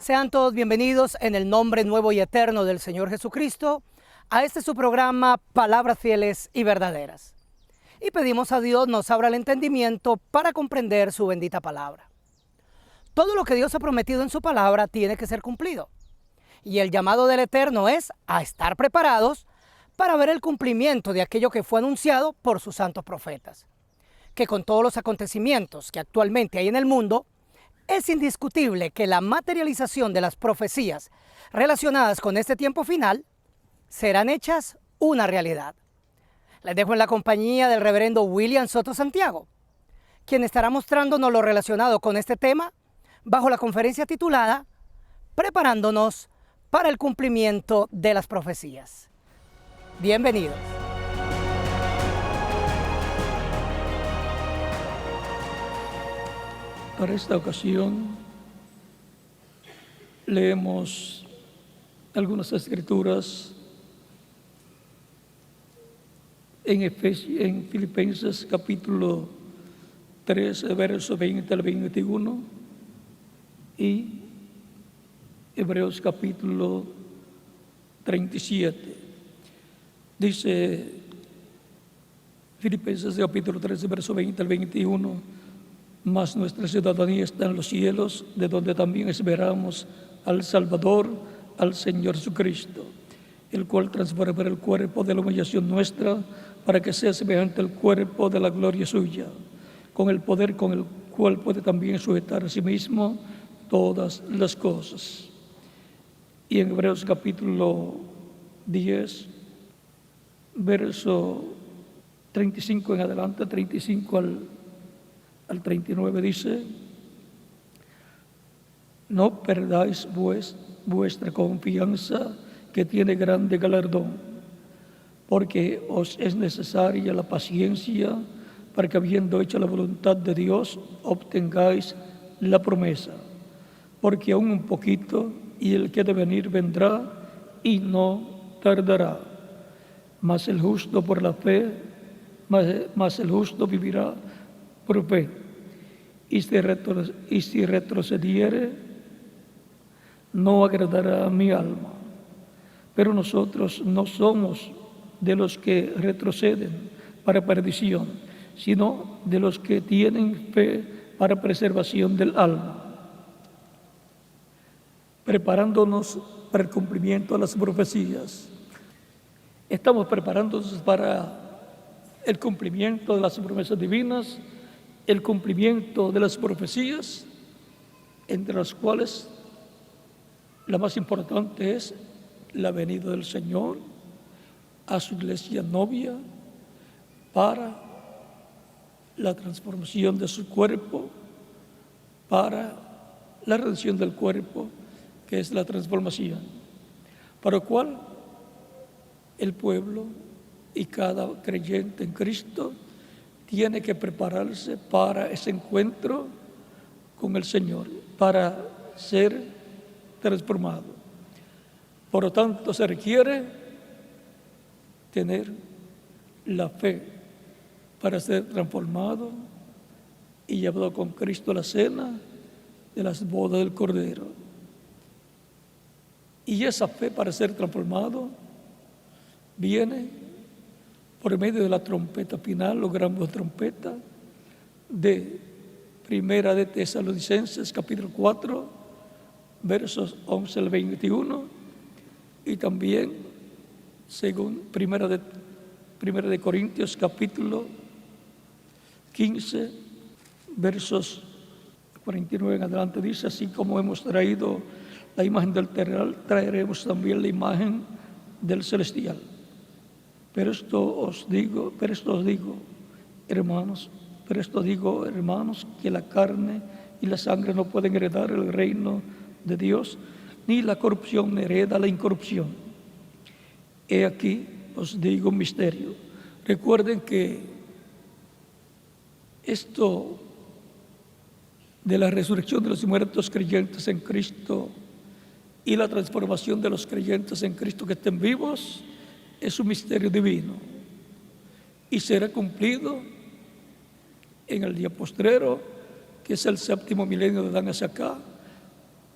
Sean todos bienvenidos en el nombre nuevo y eterno del Señor Jesucristo a este su programa Palabras Fieles y Verdaderas. Y pedimos a Dios nos abra el entendimiento para comprender su bendita palabra. Todo lo que Dios ha prometido en su palabra tiene que ser cumplido. Y el llamado del Eterno es a estar preparados para ver el cumplimiento de aquello que fue anunciado por sus santos profetas. Que con todos los acontecimientos que actualmente hay en el mundo, es indiscutible que la materialización de las profecías relacionadas con este tiempo final serán hechas una realidad. Les dejo en la compañía del reverendo William Soto Santiago, quien estará mostrándonos lo relacionado con este tema bajo la conferencia titulada Preparándonos para el cumplimiento de las profecías. Bienvenidos. Para esta ocasión leemos algunas escrituras en Filipenses capítulo 3, verso 20 al 21 y Hebreos capítulo 37. Dice Filipenses capítulo 3, verso 20 al 21. Mas nuestra ciudadanía está en los cielos, de donde también esperamos al Salvador, al Señor Jesucristo, el cual transformará el cuerpo de la humillación nuestra para que sea semejante al cuerpo de la gloria suya, con el poder con el cual puede también sujetar a sí mismo todas las cosas. Y en Hebreos capítulo 10, verso 35 en adelante, 35 al 39 dice: no perdáis vuestra confianza, que tiene grande galardón, porque os es necesaria la paciencia para que, habiendo hecho la voluntad de Dios, obtengáis la promesa. Porque aún un poquito, y el que ha de venir vendrá, y no tardará. Mas el justo por la fe, mas el justo vivirá por fe. Y si retrocediere, no agradará a mi alma. Pero nosotros no somos de los que retroceden para perdición, sino de los que tienen fe para preservación del alma. Preparándonos para el cumplimiento de las profecías. Estamos preparándonos para el cumplimiento de las promesas divinas, el cumplimiento de las profecías, entre las cuales la más importante es la venida del Señor a su iglesia novia para la transformación de su cuerpo, para la redención del cuerpo, que es la transformación, para lo cual el pueblo y cada creyente en Cristo tiene que prepararse para ese encuentro con el Señor, para ser transformado. Por lo tanto, se requiere tener la fe para ser transformado y llevado con Cristo a la cena de las bodas del Cordero. Y esa fe para ser transformado viene por medio de la trompeta final, o gran voz de trompeta, de Primera de Tesalonicenses, capítulo 4, versos 11 al 21, y también, según Primera de Corintios, capítulo 15, versos 49 en adelante, dice: así como hemos traído la imagen del terrenal, traeremos también la imagen del celestial. Pero esto os digo, hermanos, que la carne y la sangre no pueden heredar el reino de Dios, ni la corrupción hereda la incorrupción. He aquí os digo un misterio. Recuerden que esto de la resurrección de los muertos creyentes en Cristo y la transformación de los creyentes en Cristo que estén vivos es un misterio divino y será cumplido en el día postrero, que es el séptimo milenio de Adán hacia acá,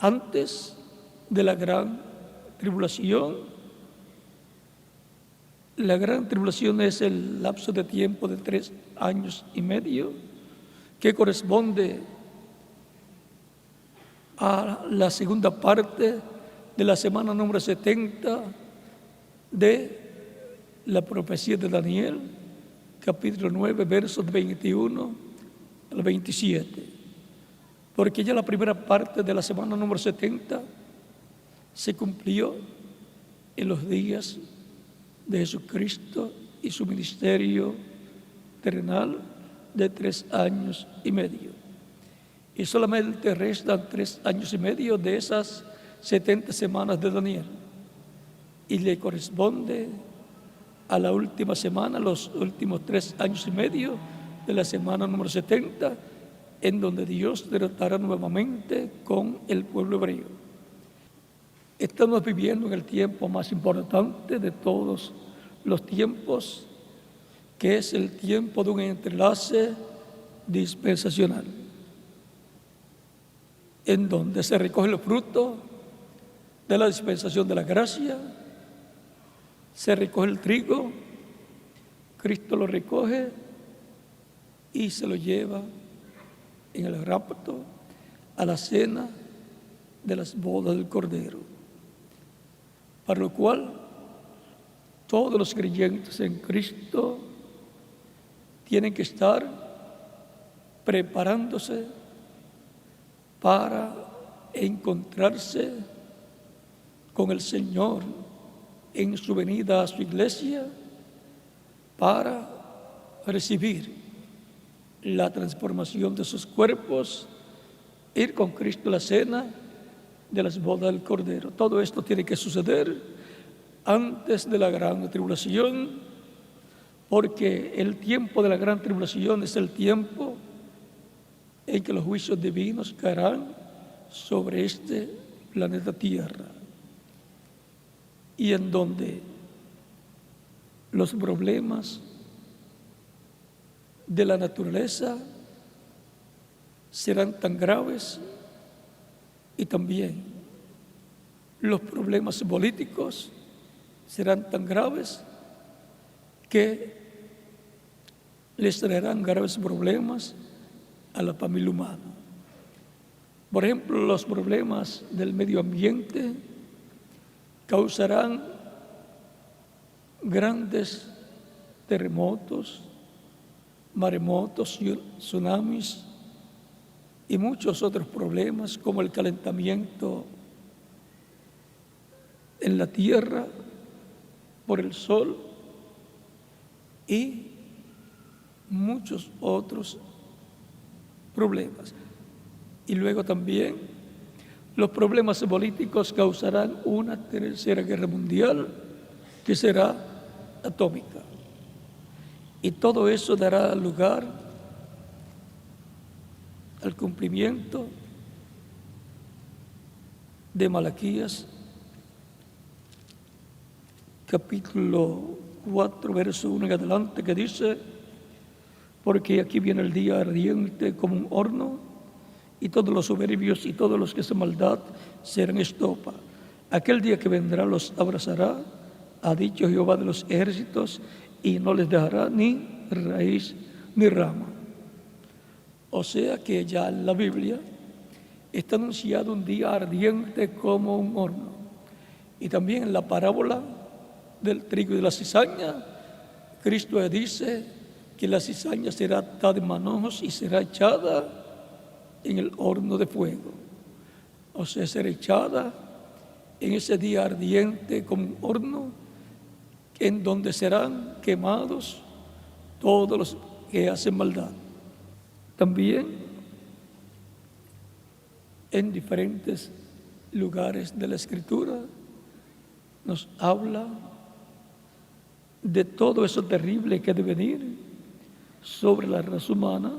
antes de la gran tribulación. La gran tribulación es el lapso de tiempo de 3 años y medio que corresponde a la segunda parte de la semana número 70 de la profecía de Daniel, capítulo 9, versos 21 al 27. Porque ya la primera parte de la semana número 70 se cumplió en los días de Jesucristo y su ministerio terrenal de 3 años y medio. Y solamente restan 3 años y medio de esas 70 semanas de Daniel. Y le corresponde a la última semana, los últimos 3 años y medio de la semana número 70, en donde Dios tratará nuevamente con el pueblo hebreo. Estamos viviendo en el tiempo más importante de todos los tiempos, que es el tiempo de un entrelace dispensacional, en donde se recoge el fruto de la dispensación de la gracia, se recoge el trigo, Cristo lo recoge y se lo lleva en el rapto a la cena de las bodas del Cordero, para lo cual todos los creyentes en Cristo tienen que estar preparándose para encontrarse con el Señor en su venida a su iglesia, para recibir la transformación de sus cuerpos, ir con Cristo a la cena de las bodas del Cordero. Todo esto tiene que suceder antes de la gran tribulación, porque el tiempo de la gran tribulación es el tiempo en que los juicios divinos caerán sobre este planeta Tierra, y en donde los problemas de la naturaleza serán tan graves, y también los problemas políticos serán tan graves que les traerán graves problemas a la familia humana. Por ejemplo, los problemas del medio ambiente causarán grandes terremotos, maremotos, tsunamis y muchos otros problemas, como el calentamiento en la tierra por el sol y muchos otros problemas. Y luego también los problemas políticos causarán una tercera guerra mundial que será atómica. Y todo eso dará lugar al cumplimiento de Malaquías, capítulo 4, verso 1 en adelante, que dice: porque aquí viene el día ardiente como un horno, y todos los soberbios y todos los que hacen maldad serán estopa. Aquel día que vendrá los abrazará, ha dicho Jehová de los ejércitos, y no les dejará ni raíz ni rama. O sea que ya en la Biblia está anunciado un día ardiente como un horno. Y también en la parábola del trigo y de la cizaña, Cristo dice que la cizaña será atada en manojos y será echada en el horno de fuego. O sea, será echada en ese día ardiente como un horno, en donde serán quemados todos los que hacen maldad. También en diferentes lugares de la Escritura nos habla de todo eso terrible que ha de venir sobre la raza humana,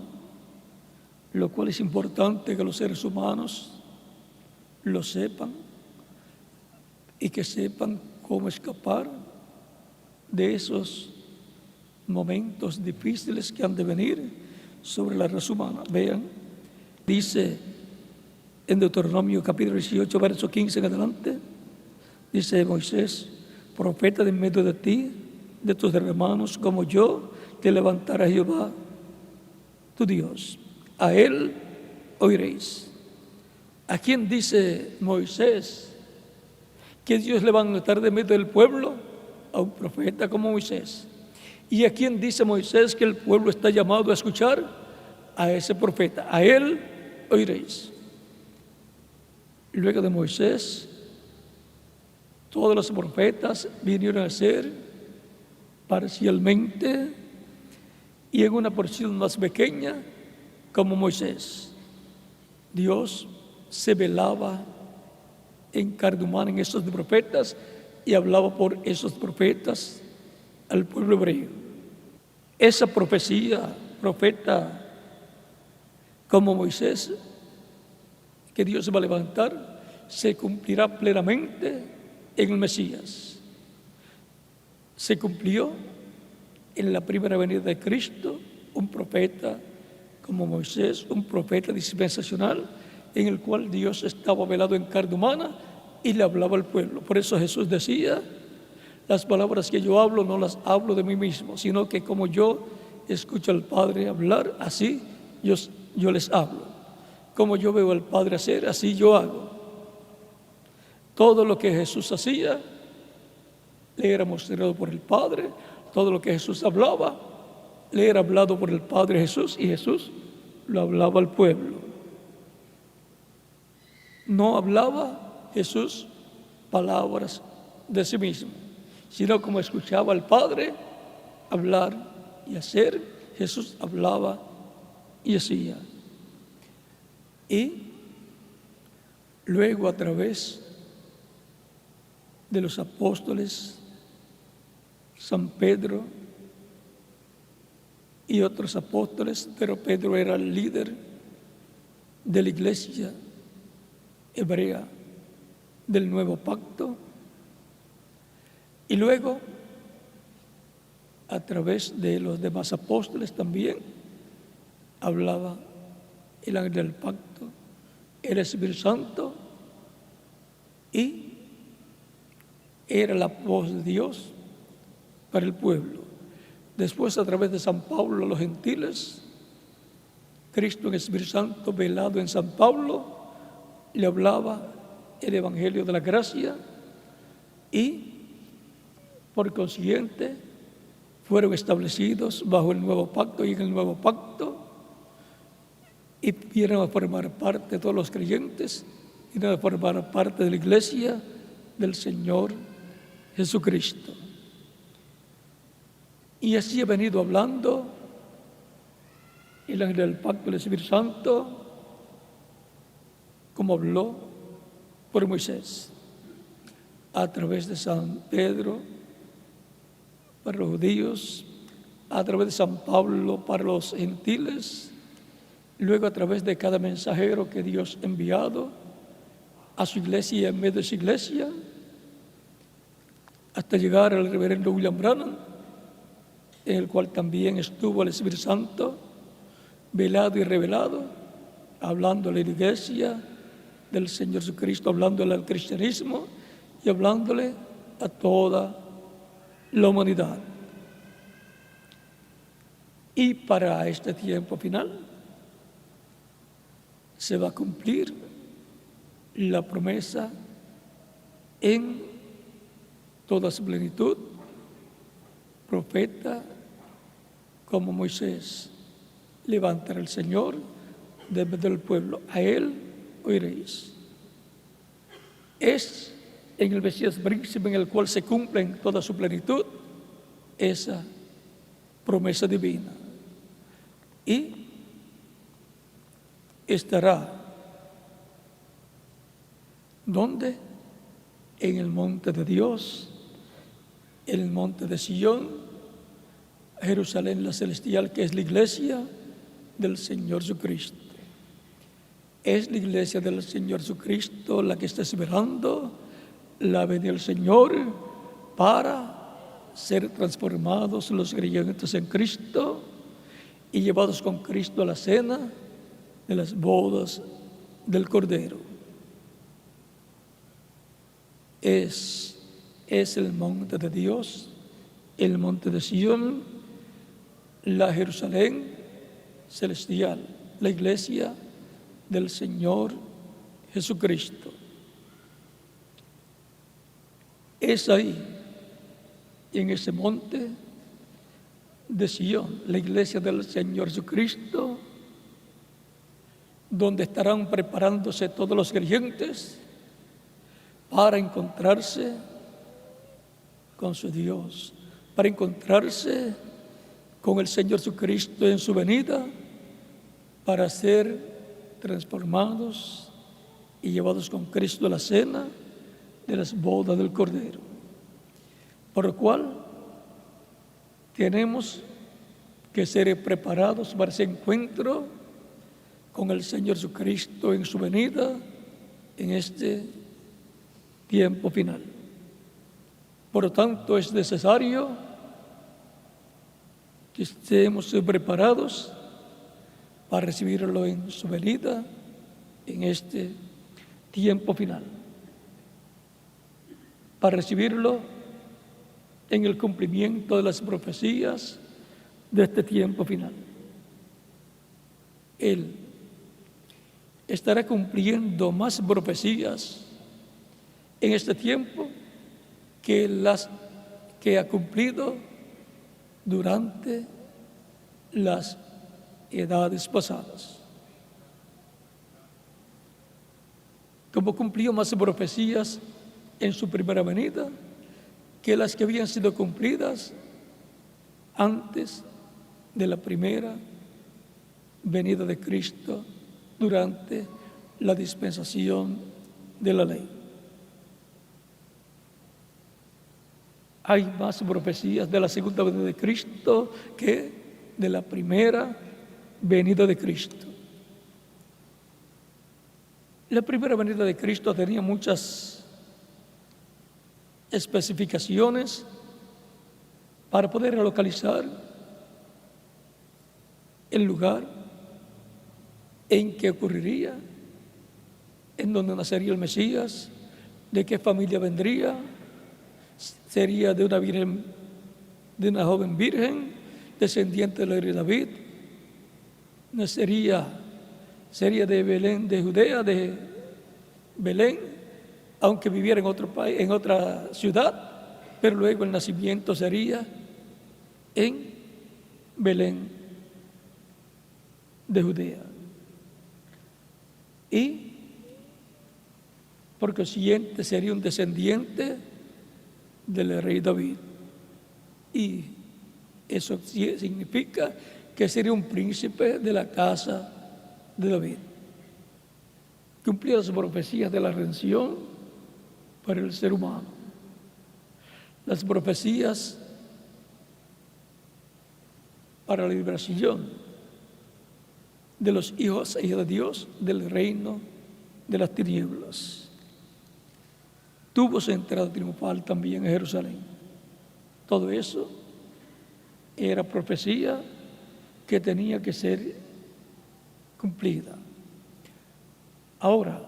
lo cual es importante que los seres humanos lo sepan y que sepan cómo escapar de esos momentos difíciles que han de venir sobre la raza humana. Vean, dice en Deuteronomio capítulo 18, verso 15 en adelante, dice Moisés: profeta de en medio de ti, de tus hermanos, como yo, te levantará Jehová, tu Dios. A él oiréis. ¿A quién dice Moisés que Dios levantará de medio del pueblo? A un profeta como Moisés. ¿Y a quién dice Moisés que el pueblo está llamado a escuchar? A ese profeta. A él oiréis. Luego de Moisés, todos los profetas vinieron a ser parcialmente y en una porción más pequeña como Moisés. Dios se velaba en carne humana en esos profetas y hablaba por esos profetas al pueblo hebreo. Esa profecía, profeta como Moisés, que Dios va a levantar, se cumplirá plenamente en el Mesías. Se cumplió en la primera venida de Cristo, un profeta como Moisés, un profeta dispensacional, en el cual Dios estaba velado en carne humana y le hablaba al pueblo. Por eso Jesús decía: las palabras que yo hablo no las hablo de mí mismo, sino que como yo escucho al Padre hablar, así yo les hablo. Como yo veo al Padre hacer, así yo hago. Todo lo que Jesús hacía le era mostrado por el Padre. Todo lo que Jesús hablaba le era hablado por el Padre Jesús, y Jesús lo hablaba al pueblo. No hablaba Jesús palabras de sí mismo, sino como escuchaba al Padre hablar y hacer, Jesús hablaba y hacía. Y luego, a través de los apóstoles, San Pedro y otros apóstoles, pero Pedro era el líder de la iglesia hebrea del nuevo pacto. Y luego, a través de los demás apóstoles también, hablaba el ángel del pacto, el Espíritu Santo, y era la voz de Dios para el pueblo. Después, a través de San Pablo a los gentiles, Cristo en Espíritu Santo, velado en San Pablo, le hablaba el Evangelio de la gracia, y por consiguiente fueron establecidos bajo el nuevo pacto, y en el nuevo pacto y vienen a formar parte de todos los creyentes, vienen a formar parte de la iglesia del Señor Jesucristo. Y así ha venido hablando el ángel del pacto del Espíritu Santo, como habló por Moisés, a través de San Pedro para los judíos, a través de San Pablo para los gentiles, luego a través de cada mensajero que Dios ha enviado a su iglesia y en medio de su iglesia, hasta llegar al reverendo William Branham, en el cual también estuvo el Espíritu Santo velado y revelado, hablando a la iglesia del Señor Jesucristo, hablándole al cristianismo y hablándole a toda la humanidad. Y para este tiempo final se va a cumplir la promesa en toda su plenitud: profeta como Moisés levantará el Señor de medio del pueblo, a él oiréis. Es en el Mesías príncipe en el cual se cumple en toda su plenitud esa promesa divina. Y estará, ¿dónde? En el monte de Dios, en el monte de Sion, Jerusalén la celestial, que es la iglesia del Señor Jesucristo. Es la iglesia del Señor Jesucristo la que está esperando la venida del Señor para ser transformados los creyentes en Cristo y llevados con Cristo a la cena de las bodas del Cordero. Es el monte de Dios, el monte de Sión, la Jerusalén celestial, la iglesia del Señor Jesucristo. Es ahí, en ese monte de Sión, la iglesia del Señor Jesucristo, donde estarán preparándose todos los creyentes para encontrarse con su Dios, para encontrarse con el Señor Jesucristo en su venida, para ser transformados y llevados con Cristo a la cena de las bodas del Cordero. Por lo cual tenemos que ser preparados para ese encuentro con el Señor Jesucristo en su venida en este tiempo final. Por lo tanto, es necesario que estemos preparados para recibirlo en su venida en este tiempo final, para recibirlo en el cumplimiento de las profecías de este tiempo final. Él estará cumpliendo más profecías en este tiempo que las que ha cumplido durante las edades pasadas. Como cumplió más profecías en su primera venida que las que habían sido cumplidas antes de la primera venida de Cristo durante la dispensación de la ley. Hay más profecías de la segunda venida de Cristo que de la primera venida de Cristo. La primera venida de Cristo tenía muchas especificaciones para poder localizar el lugar en que ocurriría, en donde nacería el Mesías, de qué familia vendría, sería de una joven virgen, descendiente del rey David, sería de Belén, de Judea, de Belén, aunque viviera en otro país, en otra ciudad, pero luego el nacimiento sería en Belén de Judea. Y por consiguiente sería un descendiente del rey David. Y eso significa que sería un príncipe de la casa de David. Cumplía las profecías de la redención para el ser humano. Las profecías para la liberación de los hijos e hijas de Dios del reino de las tinieblas. Tuvo su entrada triunfal también en Jerusalén. Todo eso era profecía que tenía que ser cumplida. Ahora,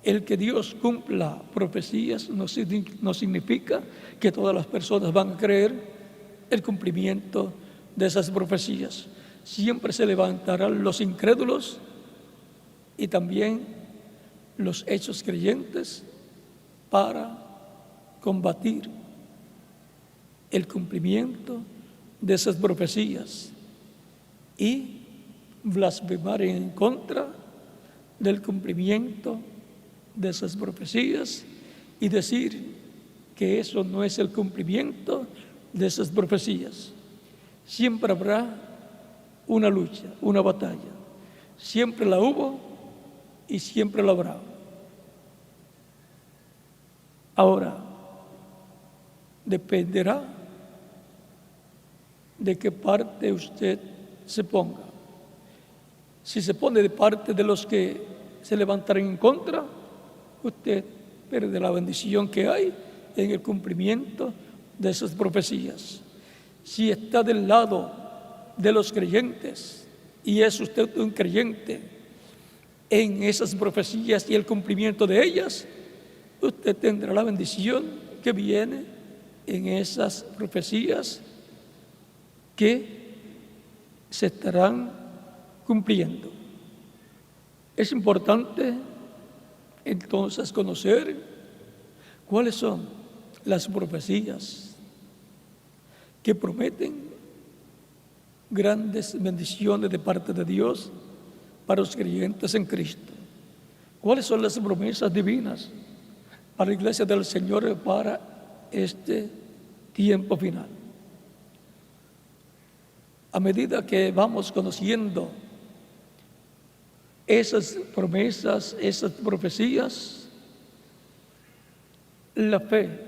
el que Dios cumpla profecías no significa que todas las personas van a creer el cumplimiento de esas profecías. Siempre se levantarán los incrédulos y también los hechos creyentes para combatir el cumplimiento de esas profecías y blasfemar en contra del cumplimiento de esas profecías y decir que eso no es el cumplimiento de esas profecías. Siempre habrá una lucha, una batalla. Siempre la hubo y siempre la habrá. Ahora, dependerá de qué parte usted se ponga. Si se pone de parte de los que se levantarán en contra, usted pierde la bendición que hay en el cumplimiento de esas profecías. Si está del lado de los creyentes y es usted un creyente en esas profecías y el cumplimiento de ellas, usted tendrá la bendición que viene en esas profecías que se estarán cumpliendo. Es importante entonces conocer cuáles son las profecías que prometen grandes bendiciones de parte de Dios para los creyentes en Cristo. ¿Cuáles son las promesas divinas para la iglesia del Señor para este tiempo final? A medida que vamos conociendo esas promesas, esas profecías, la fe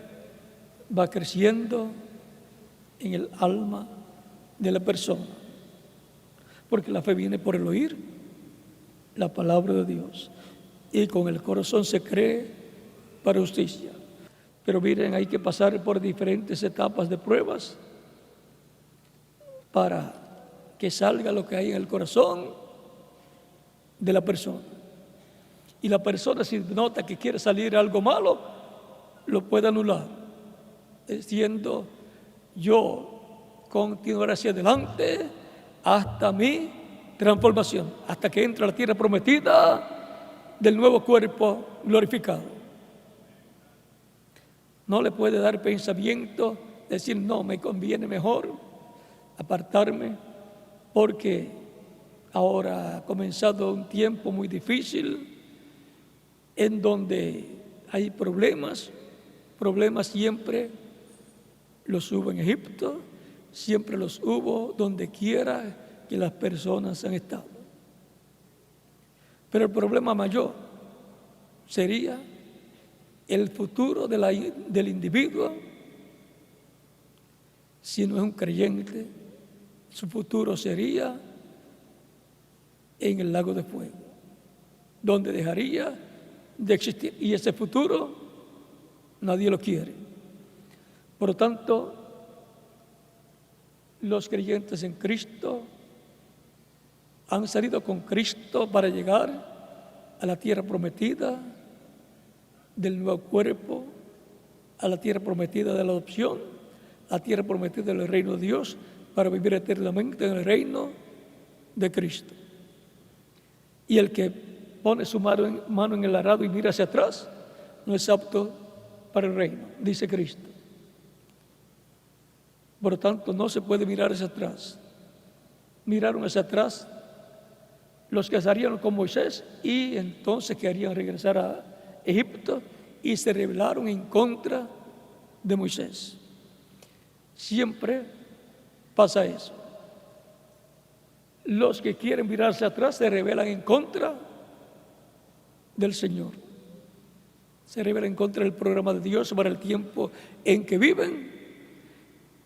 va creciendo en el alma de la persona, porque la fe viene por el oír la palabra de Dios, y con el corazón se cree para justicia. Pero miren, hay que pasar por diferentes etapas de pruebas para que salga lo que hay en el corazón de la persona. Y la persona, si nota que quiere salir algo malo, lo puede anular, diciendo: yo continuaré hacia adelante hasta mi transformación, hasta que entre a la tierra prometida del nuevo cuerpo glorificado. No le puede dar pensamiento, decir: no, me conviene mejor apartarme, porque ahora ha comenzado un tiempo muy difícil en donde hay problemas siempre los hubo en Egipto, siempre los hubo donde quiera que las personas han estado. Pero el problema mayor sería el futuro del individuo. Si no es un creyente, su futuro sería en el lago de fuego, donde dejaría de existir. Y ese futuro nadie lo quiere. Por lo tanto, los creyentes en Cristo han salido con Cristo para llegar a la tierra prometida del nuevo cuerpo, a la tierra prometida de la adopción, a la tierra prometida del reino de Dios, para vivir eternamente en el reino de Cristo. Y el que pone su mano en el arado y mira hacia atrás, no es apto para el reino, dice Cristo. Por lo tanto, no se puede mirar hacia atrás. Miraron hacia atrás los que salieron con Moisés y entonces querían regresar a Egipto y se rebelaron en contra de Moisés. Siempre pasa eso. Los que quieren mirarse atrás se rebelan en contra del Señor. Se rebelan en contra del programa de Dios para el tiempo en que viven.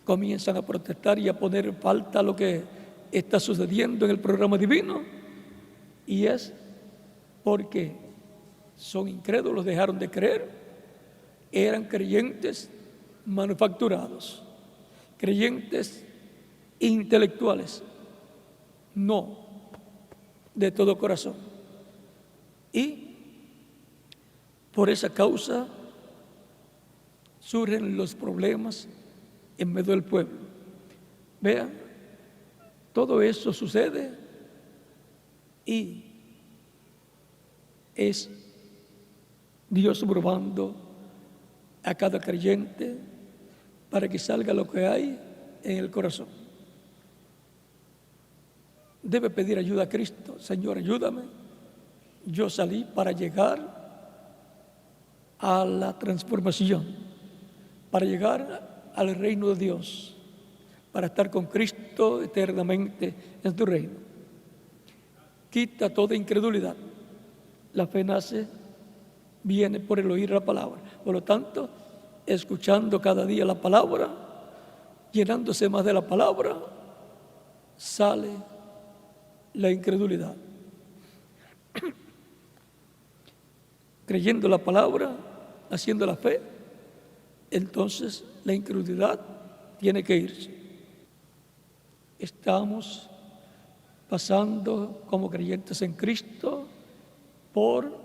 Comienzan a protestar y a poner en falta lo que está sucediendo en el programa divino. Y es porque son incrédulos, dejaron de creer, eran creyentes manufacturados, creyentes intelectuales, no de todo corazón. Y por esa causa surgen los problemas en medio del pueblo. Vean, todo eso sucede y es Dios probando a cada creyente para que salga lo que hay en el corazón. Debe pedir ayuda a Cristo. Señor, ayúdame. Yo salí para llegar a la transformación, para llegar al reino de Dios, para estar con Cristo eternamente en tu reino. Quita toda incredulidad. La fe viene por el oír la palabra. Por lo tanto, escuchando cada día la palabra, llenándose más de la palabra, sale la incredulidad. Creyendo la palabra, haciendo la fe, entonces la incredulidad tiene que irse. Estamos pasando como creyentes en Cristo por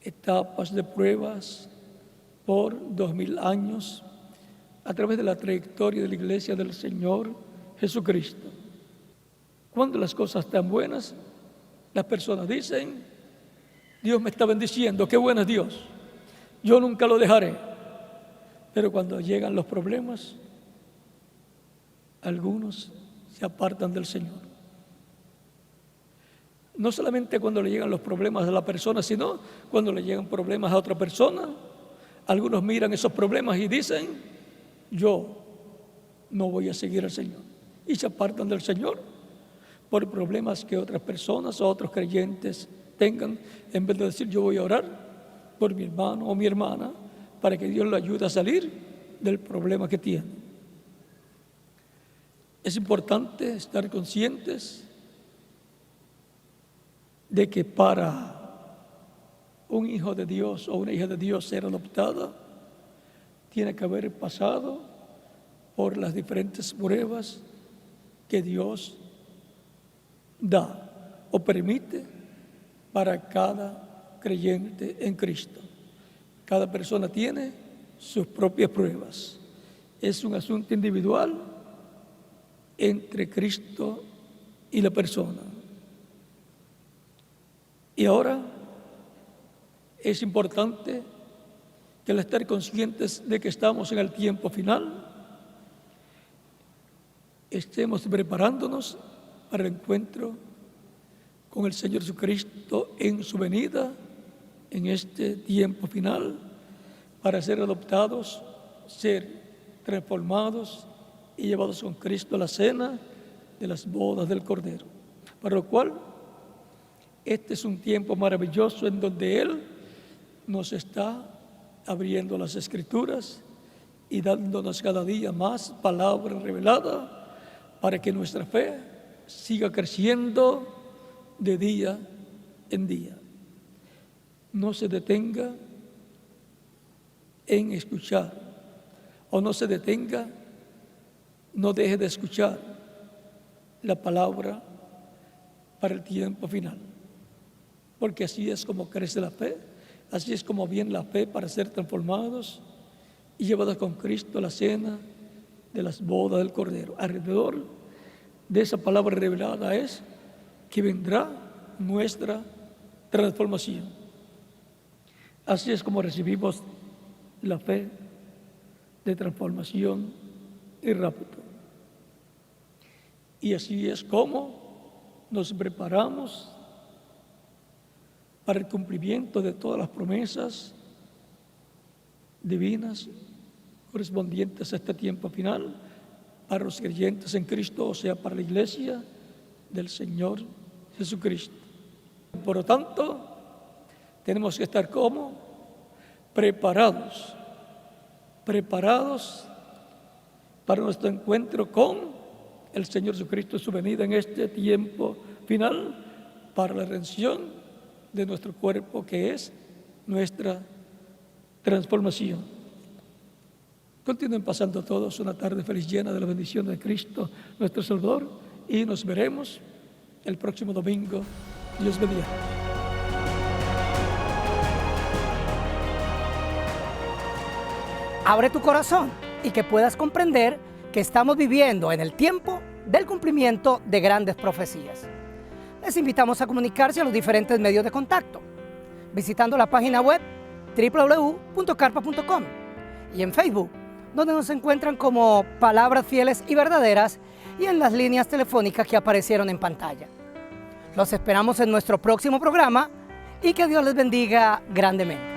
etapas de pruebas, por 2000 años, a través de la trayectoria de la Iglesia del Señor Jesucristo. Cuando las cosas están buenas, las personas dicen: Dios me está bendiciendo, qué bueno es Dios, yo nunca lo dejaré. Pero cuando llegan los problemas, algunos se apartan del Señor. No solamente cuando le llegan los problemas a la persona, sino cuando le llegan problemas a otra persona. Algunos miran esos problemas y dicen: yo no voy a seguir al Señor. Y se apartan del Señor por problemas que otras personas o otros creyentes tengan, en vez de decir: yo voy a orar por mi hermano o mi hermana para que Dios lo ayude a salir del problema que tiene. Es importante estar conscientes de que para un hijo de Dios o una hija de Dios ser adoptada, tiene que haber pasado por las diferentes pruebas que Dios da o permite para cada creyente en Cristo. Cada persona tiene sus propias pruebas. Es un asunto individual entre Cristo y la persona. Y ahora es importante que al estar conscientes de que estamos en el tiempo final, estemos preparándonos para el encuentro con el Señor Jesucristo en su venida, en este tiempo final, para ser adoptados, ser transformados y llevados con Cristo a la cena de las bodas del Cordero. Para lo cual, este es un tiempo maravilloso en donde Él nos está abriendo las Escrituras y dándonos cada día más palabra revelada para que nuestra fe siga creciendo de día en día. No se detenga en escuchar, o no se detenga, no deje de escuchar la palabra para el tiempo final, porque así es como crece la fe, así es como viene la fe para ser transformados y llevados con Cristo a la cena de las bodas del Cordero. Alrededor de esa palabra revelada es que vendrá nuestra transformación. Así es como recibimos la fe de transformación y rapto. Y así es como nos preparamos para el cumplimiento de todas las promesas divinas correspondientes a este tiempo final para los creyentes en Cristo, o sea, para la Iglesia del Señor Jesucristo. Por lo tanto, tenemos que estar como preparados para nuestro encuentro con el Señor Jesucristo, su venida en este tiempo final, para la redención de nuestro cuerpo, que es nuestra transformación. Continúen pasando todos una tarde feliz, llena de la bendición de Cristo, nuestro Salvador, y nos veremos el próximo domingo. Dios bendiga. Abre tu corazón y que puedas comprender que estamos viviendo en el tiempo del cumplimiento de grandes profecías. Les invitamos a comunicarse a los diferentes medios de contacto, visitando la página web www.carpa.com y en Facebook, donde nos encuentran como Palabras Fieles y Verdaderas, y en las líneas telefónicas que aparecieron en pantalla. Los esperamos en nuestro próximo programa y que Dios les bendiga grandemente.